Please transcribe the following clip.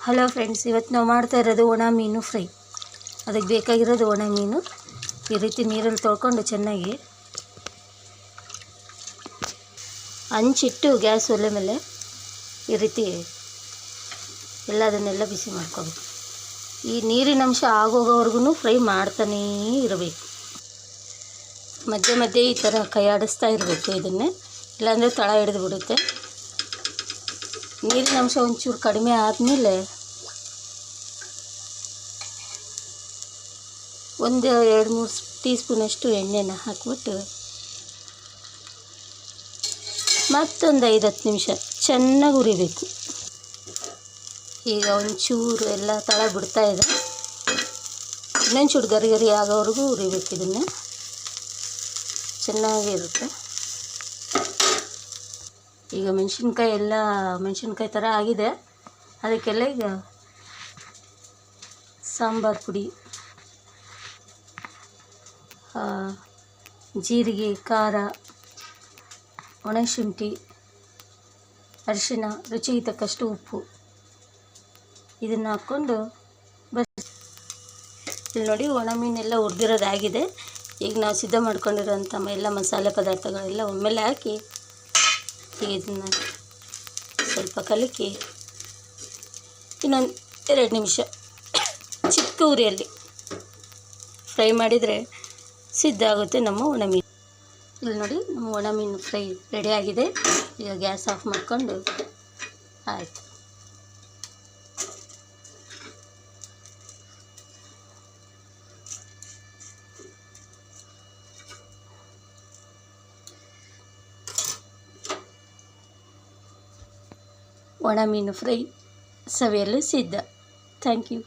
Hello friends, ಇವತ್ತು ನಾವು ಮಾಡ್ತಾ ಇರೋದು ಒಣ ಮೀನು ಫ್ರೈ. ಅದಕ್ಕೆ ಬೇಕಾಗಿರೋದು ಒಣ ಮೀನು. ಈ ರೀತಿ ನೀರಲ್ಲಿ ತೊಳ್ಕೊಂಡು ಚೆನ್ನಾಗಿ ಹಂಚಿಟ್ಟು ಗ್ಯಾಸ್ ಒಲೆ ಮೇಲೆ ಈ ರೀತಿ ಅದನ್ನೆಲ್ಲ ಬಿಸಿ ಮಾಡ್ಕೋಬೇಕು. ಈ ನೀರಿನ ಅಂಶ ಆಗೋಗೋವರೆಗೂ ಫ್ರೈ ಮಾಡ್ತಾನೇ ಇರಬೇಕು. ಮಧ್ಯೆ ಮಧ್ಯೆ ಈ ಥರ ಕೈ ಆಡಿಸ್ತಾ ಇರಬೇಕು ಇದನ್ನೇ, ಇಲ್ಲಾಂದರೆ ತಳ ಹಿಡಿದು ಬಿಡುತ್ತೆ. ನೀರಿನ ಅಂಶ ಒಂಚೂರು ಕಡಿಮೆ ಆದಮೇಲೆ ಒಂದು 2-3 ಟೀ ಸ್ಪೂನಷ್ಟು ಎಣ್ಣೆನ ಹಾಕ್ಬಿಟ್ಟು ಮತ್ತೊಂದು 5-10 ನಿಮಿಷ ಚೆನ್ನಾಗಿ ಹುರಿಬೇಕು. ಈಗ ಒಂಚೂರು ಎಲ್ಲ ತಳ ಬಿಡ್ತಾ ಇದೆ, ಇನ್ನೊಂಚೂರು ಗರಿ ಗರಿ ಆಗೋವರೆಗೂ ಹುರಿಬೇಕು. ಇದನ್ನು ಚೆನ್ನಾಗಿರುತ್ತೆ. ಈಗ ಮೆಣಸಿನ್ಕಾಯಿ ಥರ ಆಗಿದೆ. ಅದಕ್ಕೆಲ್ಲ ಈಗ ಸಾಂಬಾರು ಪುಡಿ, ಜೀರಿಗೆ, ಖಾರ, ಒಣಶುಂಠಿ, ಅರಿಶಿನ, ರುಚಿಗೆ ತಕ್ಕಷ್ಟು ಉಪ್ಪು ಇದನ್ನು ಹಾಕ್ಕೊಂಡು ಇಲ್ಲಿ ನೋಡಿ, ಒಣ ಮೀನೆಲ್ಲ ಹುರಿದಿರೋದಾಗಿದೆ. ಈಗ ನಾವು ಸಿದ್ಧ ಮಾಡ್ಕೊಂಡಿರೋಂಥ ಎಲ್ಲ ಮಸಾಲೆ ಪದಾರ್ಥಗಳೆಲ್ಲ ಒಮ್ಮೆಲೆ ಹಾಕಿ ಇದನ್ನು ಸ್ವಲ್ಪ ಕಲಕಿ ಇನ್ನೊಂದು 2 ನಿಮಿಷ ಚಿಕ್ಕ ಉರಿಯಲ್ಲಿ ಫ್ರೈ ಮಾಡಿದರೆ ಸಿದ್ಧ ಆಗುತ್ತೆ ನಮ್ಮ ಒಣ ಮೀನು. ಇಲ್ಲಿ ನೋಡಿ, ನಮ್ಮ ಒಣ ಮೀನು ಫ್ರೈ ರೆಡಿಯಾಗಿದೆ. ಈಗ ಗ್ಯಾಸ್ ಆಫ್ ಮಾಡಿಕೊಂಡು ಆಯಿತು. ಒಣ ಮೀನು ಫ್ರೈ ಸವಿಯಲು ಸಿದ್ಧ. Thank you.